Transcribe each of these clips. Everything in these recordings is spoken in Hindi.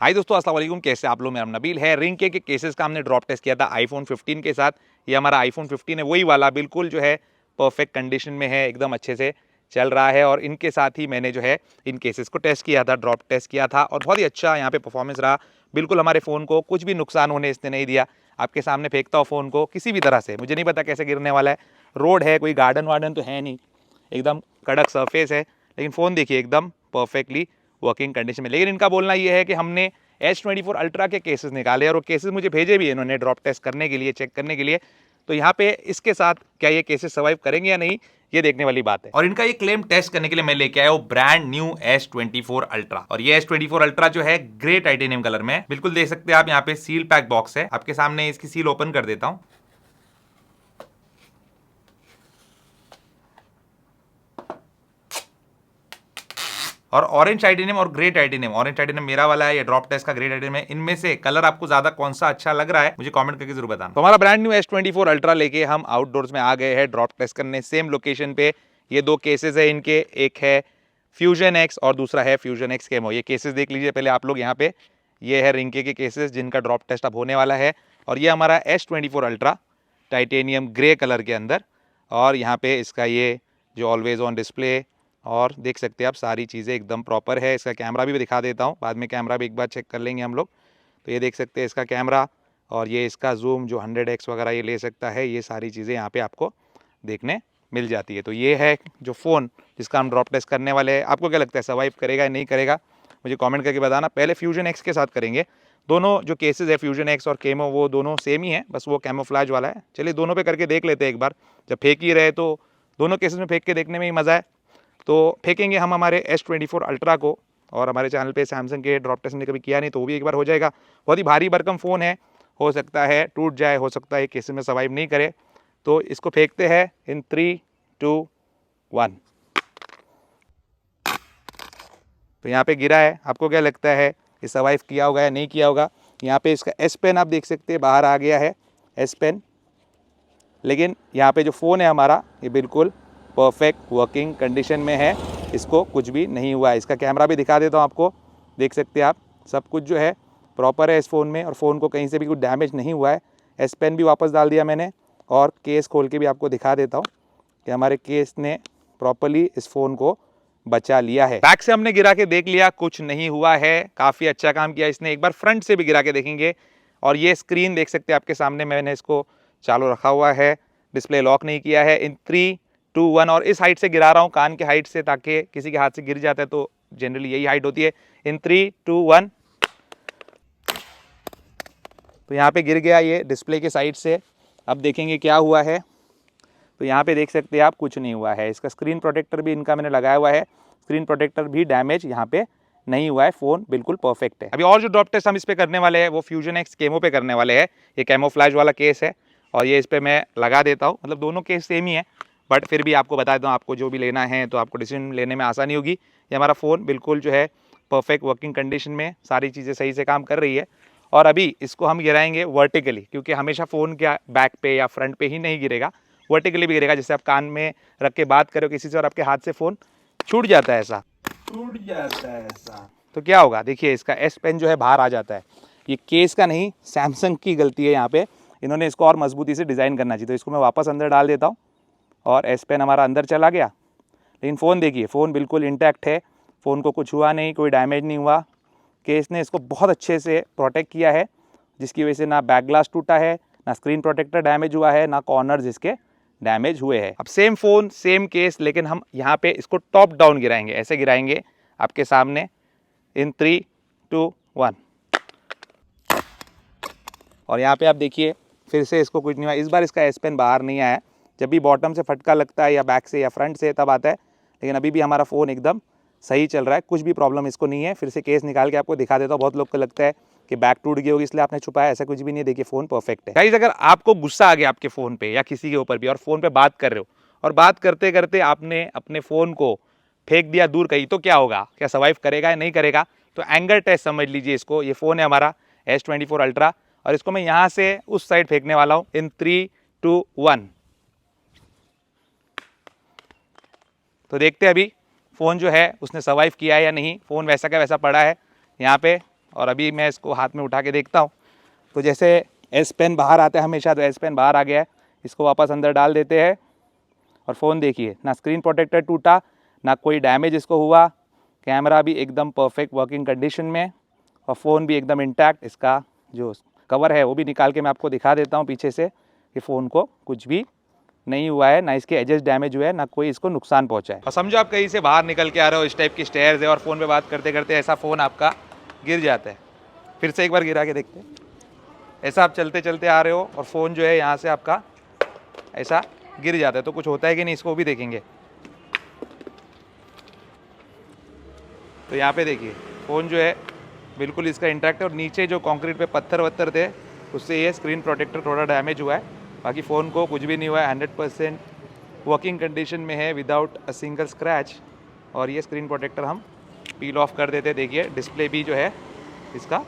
हाय दोस्तों, अस्सलाम वालेकुम। कैसे आप लोग? मेरा नाम नबील है। रिंग के केसेस का हमने ड्रॉप टेस्ट किया था आईफोन 15 के साथ। ये हमारा आईफोन 15 है, वही वाला, बिल्कुल जो है परफेक्ट कंडीशन में है, एकदम अच्छे से चल रहा है। और इनके साथ ही मैंने जो है इन केसेस को टेस्ट किया था, ड्रॉप टेस्ट किया था, और बहुत ही अच्छा यहाँ पे परफॉर्मेंस रहा। बिल्कुल हमारे फ़ोन को कुछ भी नुकसान होने इसने नहीं दिया। आपके सामने फेंकता हूँ फ़ोन को किसी भी तरह से, मुझे नहीं पता कैसे गिरने वाला है। रोड है, कोई गार्डन वार्डन तो है नहीं, एकदम कड़क सरफेस है, लेकिन फ़ोन देखिए एकदम परफेक्टली वर्किंग कंडीशन में। लेकिन इनका बोलना ये है कि हमने S24 अल्ट्रा के केसेस निकाले और वो केसेस मुझे भेजे भी इन्होंने ड्रॉप टेस्ट करने के लिए, चेक करने के लिए। तो यहाँ पे इसके साथ क्या ये केसेस सर्वाइव करेंगे या नहीं, ये देखने वाली बात है। और इनका ये क्लेम टेस्ट करने के लिए मैं लेके आया हूँ ब्रांड न्यू S24 अल्ट्रा। और ये S24 अल्ट्रा जो है ग्रे टाइटेनियम कलर में, बिल्कुल देख सकते हैं आप। यहाँ पे सील पैक बॉक्स है, आपके सामने इसकी सील ओपन कर देता हूँ। और ऑरेंज टाइटेनियम और ग्रे टाइटेनियम, ऑरेंज टाइटेनियम मेरा वाला है, ये ड्रॉप टेस्ट का ग्रे टाइटेनियम है। इनमें से कलर आपको ज्यादा कौन सा अच्छा लग रहा है मुझे कमेंट करके जरूर बताना। तो हमारा ब्रांड न्यू S24 अल्ट्रा लेके हम आउटडोर्स में आ गए हैं ड्रॉप टेस्ट करने, सेम लोकेशन पे। ये दो केसेस है इनके, एक है फ्यूजन एक्स और दूसरा है फ्यूजन एक्स केमो। ये केसेस देख लीजिए पहले आप लोग यहाँ पे। ये है रिंके के केसेस जिनका ड्रॉप टेस्ट अब होने वाला है। और ये हमारा S24 ultra titanium grey colour के अंदर। और यहाँ पे इसका ये जो ऑलवेज ऑन डिस्प्ले, और देख सकते हैं आप सारी चीज़ें एकदम प्रॉपर है। इसका कैमरा भी दिखा देता हूँ, बाद में कैमरा भी एक बार चेक कर लेंगे हम लोग। तो ये देख सकते हैं इसका कैमरा, और ये इसका जूम जो 100x वगैरह ये ले सकता है। ये सारी चीज़ें यहाँ पे आपको देखने मिल जाती है। तो ये है जो फ़ोन जिसका हम ड्रॉप टेस्ट करने वाले हैं। आपको क्या लगता है, सर्वाइव करेगा या नहीं करेगा, मुझे कमेंट करके बताना। पहले फ्यूजन एक्स के साथ करेंगे। दोनों जो केसेस है फ्यूजन एक्स और केमो, वो दोनों सेम ही है, बस वो कैमोफ्लेज वाला है। चलिए दोनों पे करके देख लेते हैं एक बार। जब फेंक ही रहे तो दोनों केसेस में फेंक के देखने में ही मज़ा है। तो फेंकेंगे हम हमारे S24 अल्ट्रा को। और हमारे चैनल पे सैमसंग के ड्रॉप टेस्ट हमने कभी किया नहीं, तो वो भी एक बार हो जाएगा। बहुत ही भारी भरकम फ़ोन है, हो सकता है टूट जाए, हो सकता है केसेस में सर्वाइव नहीं करे। तो इसको फेंकते हैं इन 3, 2, 1। तो यहाँ पे गिरा है, आपको क्या लगता है ये सर्वाइव किया होगा या नहीं किया होगा? यहाँ पे इसका S पेन आप देख सकते हैं, बाहर आ गया है S पेन। लेकिन यहाँ पे जो फ़ोन है हमारा, ये बिल्कुल परफेक्ट वर्किंग कंडीशन में है, इसको कुछ भी नहीं हुआ है। इसका कैमरा भी दिखा देता हूँ आपको, देख सकते हैं आप। सब कुछ जो है प्रॉपर है इस फ़ोन में, और फ़ोन को कहीं से भी कुछ डैमेज नहीं हुआ है। S पेन भी वापस डाल दिया मैंने, और केस खोल के भी आपको दिखा देता हूँ कि हमारे केस ने प्रॉपरली इस फ़ोन को बचा लिया है। बैक से हमने गिरा के देख लिया, कुछ नहीं हुआ है, काफ़ी अच्छा काम किया इसने। एक बार फ्रंट से भी गिरा के देखेंगे। और ये स्क्रीन देख सकते हैं आपके सामने, मैंने इसको चालू रखा हुआ है, डिस्प्ले लॉक नहीं किया है। इन 3, 2, 1। और इस हाइट से गिरा रहा हूँ, कान के हाइट से, ताकि किसी के हाथ से गिर जाता है तो जनरली यही हाइट होती है। इन 3, 2, 1। तो यहाँ पे गिर गया ये डिस्प्ले के साइड से। अब देखेंगे क्या हुआ है। तो यहाँ पे देख सकते हैं आप, कुछ नहीं हुआ है। इसका स्क्रीन प्रोटेक्टर भी इनका मैंने लगाया हुआ है, स्क्रीन प्रोटेक्टर भी डैमेज यहाँ पे नहीं हुआ है। फ़ोन बिल्कुल परफेक्ट है। अभी और जो ड्रॉप टेस्ट हम इस पे करने वाले हैं वो फ्यूजन एक्स केमो पे करने वाले हैं। ये कैमोफ्लेज वाला केस है, और ये इस पर मैं लगा देता हूँ। मतलब दोनों केस सेम ही है, बट फिर भी आपको बता दूँ, आपको जो भी लेना है तो आपको डिसीजन लेने में आसानी होगी। ये हमारा फ़ोन बिल्कुल जो है परफेक्ट वर्किंग कंडीशन में, सारी चीज़ें सही से काम कर रही है। और अभी इसको हम गिराएंगे वर्टिकली, क्योंकि हमेशा फ़ोन क्या बैक पे या फ्रंट पे ही नहीं गिरेगा, वर्टिकली भी गिरेगा। जैसे आप कान में रख के बात करो किसी से और आपके हाथ से फ़ोन छूट जाता है, ऐसा टूट जाता है ऐसा, तो क्या होगा? देखिए इसका S पेन जो है बाहर आ जाता है। ये केस का नहीं, सैमसंग की गलती है। यहाँ पे इन्होंने इसको और मजबूती से डिज़ाइन करना चाहिए। तो इसको मैं वापस अंदर डाल देता हूँ, और S पेन हमारा अंदर चला गया। लेकिन फ़ोन देखिए, फ़ोन बिल्कुल इंटैक्ट है, फ़ोन को कुछ हुआ नहीं, कोई डैमेज नहीं हुआ। केस ने इसको बहुत अच्छे से प्रोटेक्ट किया है, जिसकी वजह से ना बैक ग्लास टूटा है, ना स्क्रीन प्रोटेक्टर डैमेज हुआ है, ना कॉर्नर्स इसके डैमेज हुए हैं। अब सेम फ़ोन सेम केस, लेकिन हम यहाँ पे इसको टॉप डाउन गिराएंगे। ऐसे गिराएंगे आपके सामने। इन 3, 2, 1। और यहाँ पे आप देखिए फिर से इसको कुछ नहीं हुआ। इस बार इसका S पेन बाहर नहीं आया। जब भी बॉटम से फटका लगता है, या बैक से या फ्रंट से, तब आता है। लेकिन अभी भी हमारा फ़ोन एकदम सही चल रहा है, कुछ भी प्रॉब्लम इसको नहीं है। फिर से केस निकाल के आपको दिखा देता हूँ। बहुत लोग को लगता है कि बैक टूट गई होगी इसलिए आपने छुपाया, ऐसा कुछ भी नहीं है। देखिए फ़ोन परफेक्ट है। गाइस, अगर आपको गुस्सा आ गया आपके फ़ोन पे या किसी के ऊपर भी, और फ़ोन पे बात कर रहे हो, और बात करते करते आपने अपने फ़ोन को फेंक दिया दूर कहीं, तो क्या होगा? क्या सर्वाइव करेगा या नहीं करेगा? तो एंगर टेस्ट समझ लीजिए इसको। ये फ़ोन है हमारा S24 अल्ट्रा, और इसको मैं यहाँ से उस साइड फेंकने वाला हूँ। इन 3, 2, 1। तो देखते हैं अभी फ़ोन जो है उसने सर्वाइव किया है या नहीं। फ़ोन वैसा का वैसा पड़ा है। यहाँ पे और अभी मैं इसको हाथ में उठा के देखता हूँ तो जैसे एस पेन बाहर आता है हमेशा, तो एस पेन बाहर आ गया है। इसको वापस अंदर डाल देते हैं और फ़ोन देखिए, ना स्क्रीन प्रोटेक्टर टूटा, ना कोई डैमेज इसको हुआ। कैमरा भी एकदम परफेक्ट वर्किंग कंडीशन में और फ़ोन भी एकदम इंटैक्ट। इसका जो कवर है वो भी निकाल के मैं आपको दिखा देता हूँ पीछे से कि फ़ोन को कुछ भी नहीं हुआ है, ना इसके एजेस डैमेज हुए हैं, ना कोई इसको नुकसान पहुंचा है। और समझो आप कहीं से बाहर निकल के आ रहे हो, इस टाइप की स्टेयर्स है और फ़ोन पे बात करते करते ऐसा फ़ोन आपका गिर जाता है। फिर से एक बार गिरा के देखते हैं। ऐसा आप चलते चलते आ रहे हो और फ़ोन जो है यहाँ से आपका ऐसा गिर जाता है, तो कुछ होता है कि नहीं, इसको भी देखेंगे। तो यहाँ पे देखिए फ़ोन जो है बिल्कुल इसका इंटैक्ट है और नीचे जो कंक्रीट पे पत्थर वत्थर थे उससे ये स्क्रीन प्रोटेक्टर थोड़ा डैमेज हुआ है, बाकी फ़ोन को कुछ भी नहीं हुआ है। 100% वर्किंग कंडीशन में है विदाउट अ सिंगल स्क्रैच। और ये स्क्रीन प्रोटेक्टर हम पील ऑफ कर देते, देखिए डिस्प्ले भी जो है इसका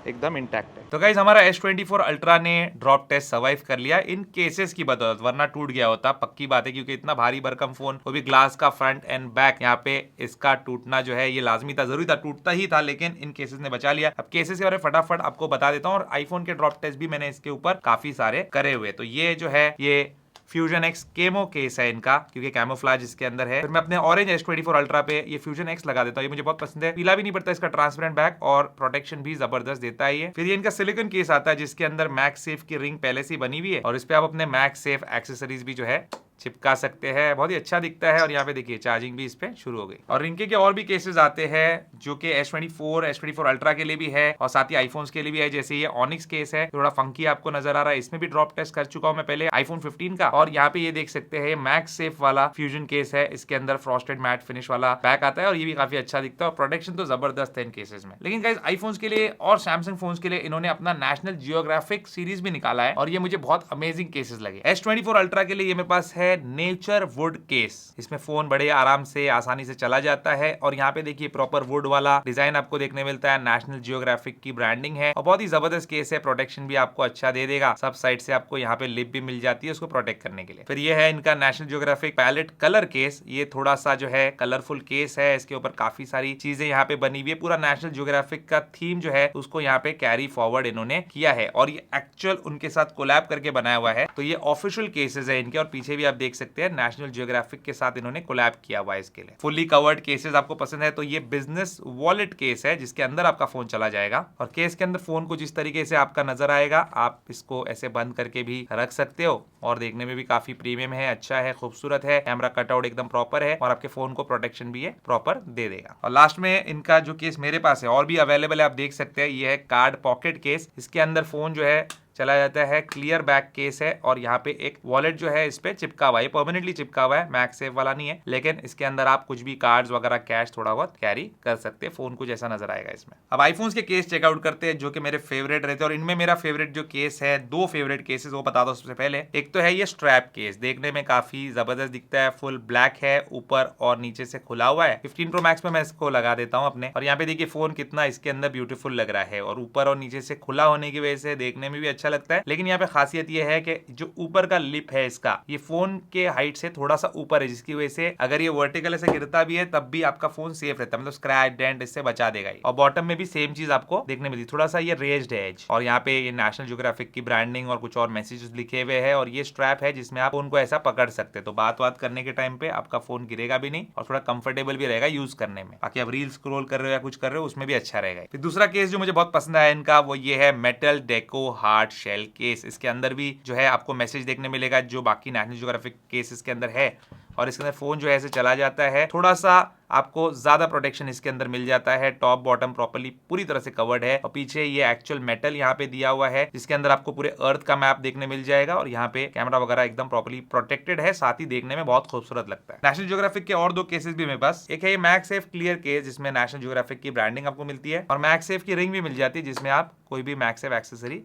एकदम इंटैक्ट है। तो गाइस हमारा S24 अल्ट्रा ने ड्रॉप टेस्ट सर्वाइव कर लिया इन केसेस की बदौलत, वरना टूट गया होता, पक्की बात है, क्योंकि इतना भारी भरकम फोन, वो भी ग्लास का फ्रंट एंड बैक, यहाँ पे इसका टूटना जो है ये लाजमी था, जरूरी था, टूटता ही था, लेकिन इन केसेस ने बचा लिया। अब केसेस के बारे में फटाफट आपको बता देता हूँ, और आईफोन के ड्रॉप टेस्ट भी मैंने इसके ऊपर काफी सारे करे हुए। तो ये जो है ये फ्यूजन एक्स केमो केस है इनका, क्योंकि कैमोफ्लेज इसके अंदर है। फिर मैं अपने ऑरेंज S24 अल्ट्रा पे ये फ्यूजन एक्स लगा देता हूँ, ये मुझे बहुत पसंद है, पीला भी नहीं पड़ता, इसका ट्रांसपेरेंट बैक और प्रोटेक्शन भी जबरदस्त देता है ये। फिर ये इनका सिलिकॉन केस आता है जिसके अंदर मैक्स सेफ की रिंग पहले से बनी हुई है और इस पे आप अपने मैक्स सेफ एक्सेसरीज भी जो है चिपका सकते हैं, बहुत ही अच्छा दिखता है। और यहाँ पे देखिए चार्जिंग भी इस पे शुरू हो गई। और रिंके के और भी केसेस आते हैं जो कि S24 अल्ट्रा के लिए भी है और साथ ही आईफोन्स के लिए भी है, जैसे ये ऑनिक्स केस है, थोड़ा फंकी आपको नजर आ रहा है, इसमें भी ड्रॉप टेस्ट कर चुका हूं मैं पहले आईफोन 15 का। और यहाँ पे ये देख सकते हैं मैक्स सेफ वाला फ्यूजन केस है, इसके अंदर फ्रॉस्टेड मैट फिनिश वाला बैक आता है और ये भी काफी अच्छा दिखता है और प्रोटेक्शन तो जबरदस्त है इन केसेस में। लेकिन गाइस आईफोन्स के लिए और सैमसंग फोन्स के लिए इन्होंने अपना नेशनल जियोग्राफिक सीरीज भी निकाला है और ये मुझे बहुत अमेजिंग केसेस लगे। S24 अल्ट्रा के लिए ये मेरे पास है नेचर वुड केस, इसमें फोन बड़े आराम से आसानी से चला जाता है और यहाँ पे देखिए प्रॉपर वुड वाला डिजाइन आपको देखने मिलता है, नेशनल जियोग्राफिक की ब्रांडिंग है और बहुत ही जबरदस्त केस है। प्रोटेक्शन भी आपको अच्छा दे देगा, सब साइड से आपको यहाँ पे लिप भी मिल जाती है उसको प्रोटेक्ट करने के लिए। फिर ये है इनका National Geographic palette colour case, ये थोड़ा सा जो है कलरफुल केस है, इसके ऊपर काफी सारी चीजें यहाँ पे बनी हुई है, पूरा नेशनल जियोग्राफिक का थीम जो है उसको यहाँ पे कैरी फॉरवर्ड इन्होंने किया है और ये एक्चुअल उनके साथ कोलैब करके बनाया हुआ है। तो ये ऑफिशियल केसेस है इनके और पीछे भी आप देख सकते हैं नेशनल जियोग्राफिक के साथ इन्होंने कोलैब किया हुआ है इसके लिए। फुल्ली कवर्ड केसेस आपको पसंद है तो ये बिजनेस वॉलेट केस है जिसके अंदर आपका फोन चला जाएगा और केस के अंदर फोन को जिस तरीके से आपका नजर आएगा आप इसको ऐसे बंद करके भी रख सकते हो और देखने में भी काफी प्रीमियम है, अच्छा है, खूबसूरत है, कैमरा कटआउट एकदम प्रॉपर है और आपके फोन को प्रोटेक्शन भी है प्रॉपर दे देगा। और लास्ट में इनका जो केस मेरे पास है और भी अवेलेबल है, आप देख सकते हैं, ये है कार्ड पॉकेट केस, इसके अंदर फोन जो है चला जाता है, क्लियर बैक केस है और यहाँ पे एक वॉलेट जो है इस पे चिपका हुआ है, परमानेंटली चिपका हुआ है, मैक्स सेफ वाला नहीं है, लेकिन इसके अंदर आप कुछ भी कार्ड्स वगैरह कैश थोड़ा बहुत कैरी कर सकते हैं, फोन को जैसा नजर आएगा इसमें। अब आईफोन्स के केस चेकआउट करते हैं जो कि मेरे फेवरेट रहते हैं और इनमें मेरा फेवरेट जो केस है, दो फेवरेट केसेस वो बता दो सबसे पहले। एक तो है ये स्ट्रैप केस, देखने में काफी जबरदस्त दिखता है, फुल ब्लैक है, ऊपर और नीचे से खुला हुआ है। 15 Pro Max में मैं इसको लगा देता हूँ अपने और यहाँ पे देखिए फोन कितना इसके अंदर ब्यूटीफुल लग रहा है और ऊपर और नीचे से खुला होने की वजह से देखने में भी अच्छा लगता है। लेकिन यहाँ पे खासियत ये है कि जो ऊपर का लिप है इसका, ये फोन के हाइट से थोड़ा सा ऊपर है, जिसकी वजह से अगर ये वर्टिकल ऐसे गिरता भी है तब भी आपका फोन सेफ रहता है, मतलब स्क्रैच डेंट इससे बचा देगा। और बॉटम में भी सेम चीज आपको देखने मिलती, थोड़ा सा ये रेज्ड है एज और यहाँ पे ये नेशनल जियोग्राफिक की ब्रांडिंग और कुछ और मैसेजेस लिखे हुए हैं और ये स्ट्रैप है जिसमें आप फोन को ऐसा पकड़ सकते हैं, तो बात करने के टाइम पे आपका फोन गिरेगा भी नहीं और थोड़ा कंफर्टेबल भी रहेगा यूज करने में। बाकी आप रील स्क्रॉल कर रहे हो या कुछ कर रहे हो उसमें भी अच्छा रहेगा। फिर दूसरा केस जो मुझे बहुत पसंद आया इनका वो ये है metal deco hard shell case, इसके अंदर भी जो है आपको मैसेज देखने मिलेगा जो बाकी नेशनल जियोग्राफिक केसेस के अंदर है और इसके अंदर फोन जो है ऐसे चला जाता है, थोड़ा सा आपको ज्यादा प्रोटेक्शन इसके अंदर मिल जाता है, टॉप बॉटम प्रॉपर्ली पूरी तरह से कवर्ड है और पीछे ये एक्चुअल मेटल यहाँ पे दिया हुआ है जिसके अंदर आपको पूरे अर्थ का मैप देखने मिल जाएगा और यहाँ पे कैमरा वगैरह एकदम प्रॉपर्ली प्रोटेक्टेड है, साथ ही देखने में बहुत खूबसूरत लगता है। नेशनल जियोग्राफिक के और दो केसेस भी मेरे पास, एक है ये मैक्स सेफ क्लियर केस जिसमें नेशनल जियोग्राफिक की ब्रांडिंग आपको मिलती है और मैक्स सेफ की रिंग भी मिल जाती है जिसमें आप कोई भी मैक्स सेफ एक्सेसरी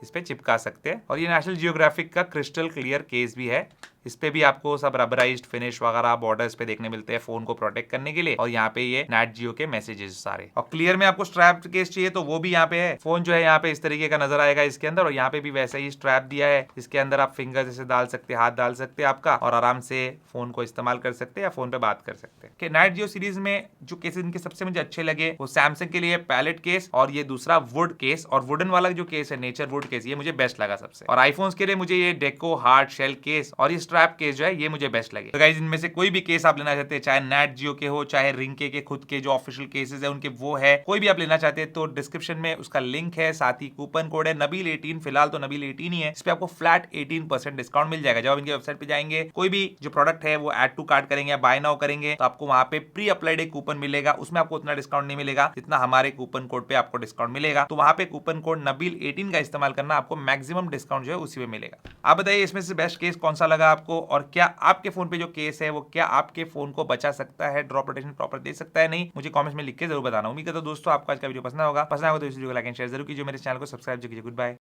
इस पे चिपका सकते हैं और ये नेशनल जियोग्राफिक का क्रिस्टल क्लियर केस भी है, इस पे भी आपको सब रबराइज्ड फिनिश वगैरह बॉर्डर्स पे देखने मिलते हैं फोन को प्रोटेक्ट करने के लिए। और यहाँ पे ये नेट जियो के मैसेजेस सारे। और क्लियर में आपको स्ट्रैप केस चाहिए तो वो भी यहाँ पे है। फोन जो है यहाँ पे इस तरीके का नजर आएगा इसके अंदर, और यहाँ पे भी वैसे ही स्ट्रैप दिया है। इसके अंदर आप फिंगर जैसे डाल सकते हैं, हाथ डाल सकते हैं आपका, और आराम से फोन को इस्तेमाल कर सकते हैं या फोन पे बात कर सकते हैं। नाइट जियो सीरीज में जो केसेस इनके सबसे मुझे अच्छे लगे वो सैमसंग के लिए पैलेट केस और ये दूसरा वुड केस, और वुडन वाला जो केस है नेचर वुड केस, ये मुझे बेस्ट लगा सबसे। और आईफोन्स के लिए मुझे ये डेको हार्ड शेल केस और ये स्ट्रैप केस जो है ये मुझे बेस्ट लगे। तो गाइस इनमें से कोई भी केस आप लेना चाहते हैं, चाहे नेट जियो के हो चाहे रिंके के खुद के जो ऑफिशियल केसेस है उनके वो है, कोई भी आप लेना चाहते हैं तो डिस्क्रिप्शन में उसका लिंक है, साथ ही कूपन कोड है नबील18। फिलहाल तो नबील18 ही है, इस पे आपको फ्लैट 18% डिस्काउंट मिल जाएगा। जब आप इनके वेबसाइट पे जाएंगे कोई भी जो प्रोडक्ट है वो ऐड टू कार्ट करेंगे या बाय नाउ करेंगे तो आपको वहां पे प्री अप्लाइड एक कूपन मिलेगा। उसमें आपको उतना डिस्काउंट नहीं मिलेगा जितना हमारे कूपन कोड पे आपको डिस्काउंट मिलेगा। तो वहां पे कूपन कोड नबील18 का इस्तेमाल करना, आपको मैक्सिमम डिस्काउंट जो है उसी में मिलेगा। आप बताइए इसमें से बेस्ट केस कौन सा लगा आपको, और क्या आपके फोन पे जो केस है वो क्या आपके फोन को बचा सकता है, ड्रॉप प्रोटेक्शन प्रॉपर दे सकता है नहीं, मुझे कमेंट्स में लिख के जरूर बताना। उम्मीद करता हूं दोस्तों आपको आज का वीडियो पसंद होगा तो इस वीडियो को लाइक एंड शेयर जरूर कीजिए, मेरे चैनल को सब्सक्राइब कीजिए। Good bye.